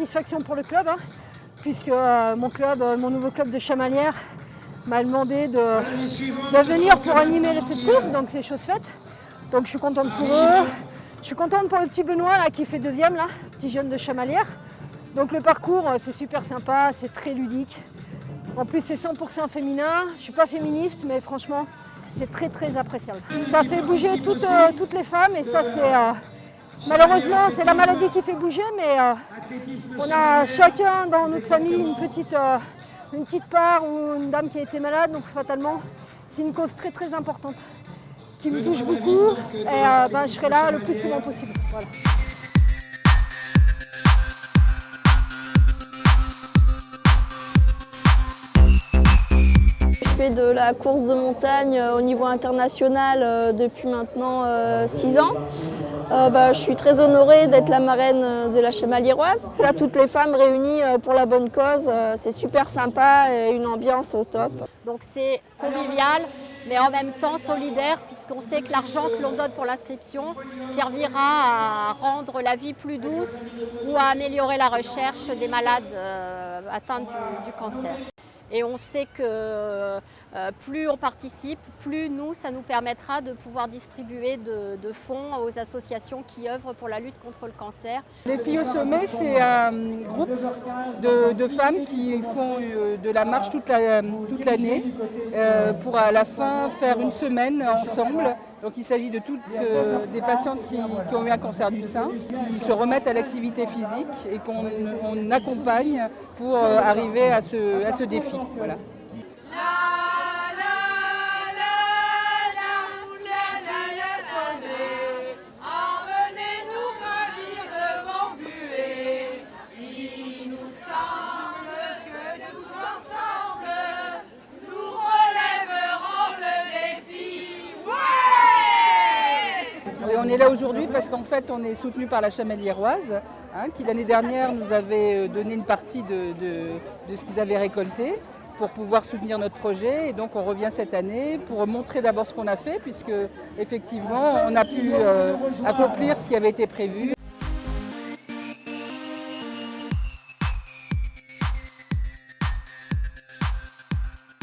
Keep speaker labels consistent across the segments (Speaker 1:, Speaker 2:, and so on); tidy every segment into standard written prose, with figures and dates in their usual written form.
Speaker 1: satisfaction pour le club, hein, puisque mon nouveau club de Chamalières m'a demandé de venir pour animer cette course, donc c'est chose faite. Donc je suis contente pour eux. Je suis contente pour le petit Benoît là, qui fait deuxième, là, petit jeune de Chamalières. Donc le parcours, c'est super sympa, c'est très ludique. En plus, c'est 100% féminin. Je ne suis pas féministe, mais franchement, c'est très très appréciable. Ça fait bouger toutes les femmes et ça, c'est malheureusement, c'est la maladie qui fait bouger, mais on a chacun dans notre famille une petite part ou une dame qui a été malade, donc fatalement, c'est une cause très très importante qui me touche beaucoup et je serai là le plus souvent possible. Voilà.
Speaker 2: Je fais de la course de montagne au niveau international depuis maintenant 6 ans. Je suis très honorée d'être la marraine de la Chamaliéroise. Là, toutes les femmes réunies pour la bonne cause, c'est super sympa et une ambiance au top.
Speaker 3: Donc c'est convivial, mais en même temps solidaire, puisqu'on sait que l'argent que l'on donne pour l'inscription servira à rendre la vie plus douce ou à améliorer la recherche des malades atteints du cancer. Et on sait que plus on participe, plus ça nous permettra de pouvoir distribuer de fonds aux associations qui œuvrent pour la lutte contre le cancer.
Speaker 4: Les Filles au Sommet, c'est un groupe de femmes qui font de la marche toute l'année pour à la fin faire une semaine ensemble. Donc il s'agit de toutes des patientes qui ont eu un cancer du sein, qui se remettent à l'activité physique et qu'on accompagne pour arriver à ce défi. Voilà. Et on est là aujourd'hui parce qu'en fait on est soutenu par la Chamaliéroise, qui l'année dernière nous avait donné une partie de ce qu'ils avaient récolté pour pouvoir soutenir notre projet. Et donc on revient cette année pour montrer d'abord ce qu'on a fait, puisque effectivement on a pu accomplir ce qui avait été prévu.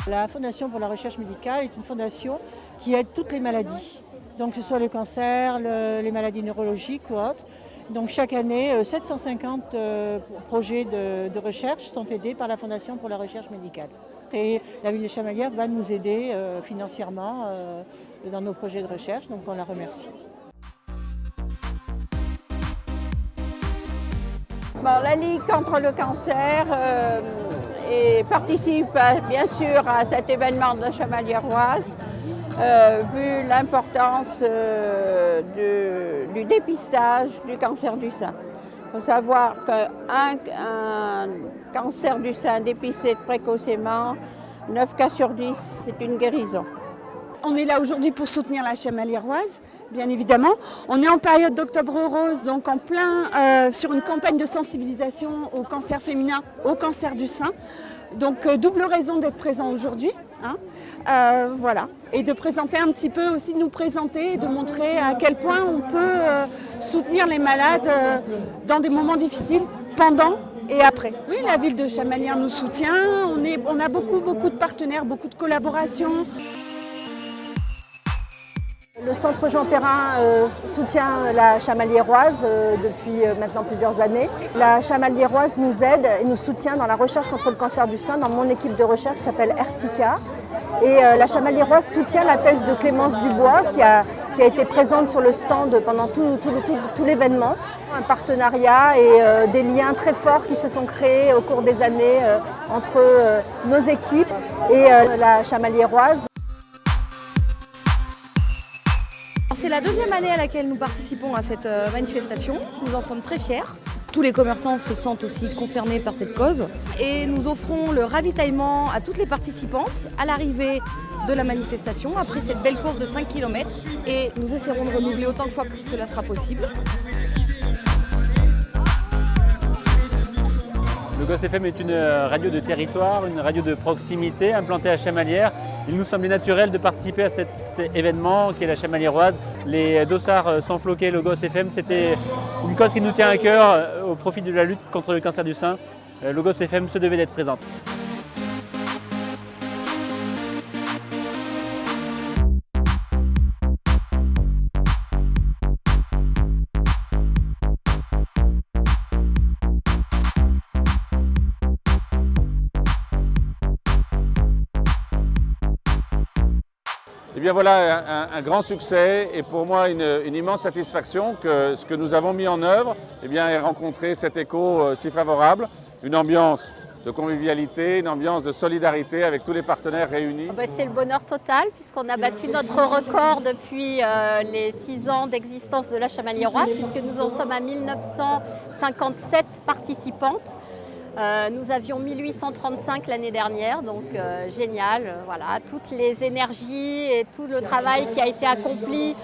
Speaker 5: La Fondation pour la recherche médicale est une fondation qui aide toutes les maladies. Donc que ce soit le cancer, les maladies neurologiques ou autres. Donc chaque année, 750 projets de recherche sont aidés par la Fondation pour la recherche médicale. Et la ville de Chamalières va nous aider financièrement dans nos projets de recherche, donc on la remercie.
Speaker 6: La Ligue contre le cancer participe bien sûr à cet événement de la Chamaliéroise. Vu l'importance du dépistage du cancer du sein. Il faut savoir qu'un cancer du sein dépisté précocement, 9 cas sur 10, c'est une guérison.
Speaker 7: On est là aujourd'hui pour soutenir la Chamaliéroise, bien évidemment. On est en période d'Octobre Rose, donc en plein sur une campagne de sensibilisation au cancer féminin, au cancer du sein. Donc double raison d'être présent aujourd'hui. Voilà. Et de présenter un petit peu aussi, de nous présenter et de montrer à quel point on peut soutenir les malades dans des moments difficiles, pendant et après. Oui, la ville de Chamalières nous soutient, on a beaucoup de partenaires, beaucoup de collaborations.
Speaker 1: Le Centre Jean Perrin soutient la Chamaliéroise depuis maintenant plusieurs années. La Chamaliéroise nous aide et nous soutient dans la recherche contre le cancer du sein dans mon équipe de recherche qui s'appelle Ertica. Et la Chamaliéroise soutient la thèse de Clémence Dubois qui a été présente sur le stand pendant tout l'événement. Un partenariat et des liens très forts qui se sont créés au cours des années entre nos équipes et la Chamaliéroise.
Speaker 8: C'est la deuxième année à laquelle nous participons à cette manifestation. Nous en sommes très fiers. Tous les commerçants se sentent aussi concernés par cette cause. Et nous offrons le ravitaillement à toutes les participantes à l'arrivée de la manifestation, après cette belle course de 5 km. Et nous essaierons de renouveler autant de fois que cela sera possible.
Speaker 9: Le Gosse FM est une radio de territoire, une radio de proximité implantée à Chamalières. Il nous semblait naturel de participer à cet événement qui est la Chamaliéroise. Les dossards sans floquer Logos FM, c'était une cause qui nous tient à cœur au profit de la lutte contre le cancer du sein. Logos FM se devait d'être présente.
Speaker 10: Eh bien voilà un grand succès et pour moi une immense satisfaction que ce que nous avons mis en œuvre ait rencontré cet écho si favorable, une ambiance de convivialité, une ambiance de solidarité avec tous les partenaires réunis.
Speaker 3: C'est le bonheur total puisqu'on a battu notre record depuis les 6 ans d'existence de la Chamaliéroise puisque nous en sommes à 1957 participantes. Nous avions 1835 l'année dernière, donc génial. Voilà, toutes les énergies et tout le travail qui a été accompli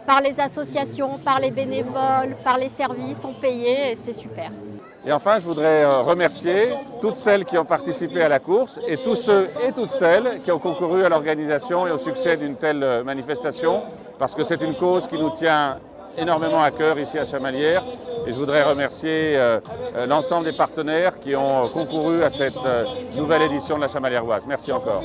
Speaker 3: par les associations, par les bénévoles, par les services sont payés et c'est super.
Speaker 10: Et enfin, je voudrais remercier toutes celles qui ont participé à la course et tous ceux et toutes celles qui ont concouru à l'organisation et au succès d'une telle manifestation parce que c'est une cause qui nous tient énormément à cœur ici à Chamalières et je voudrais remercier l'ensemble des partenaires qui ont concouru à cette nouvelle édition de la Chamaliéroise. Merci encore.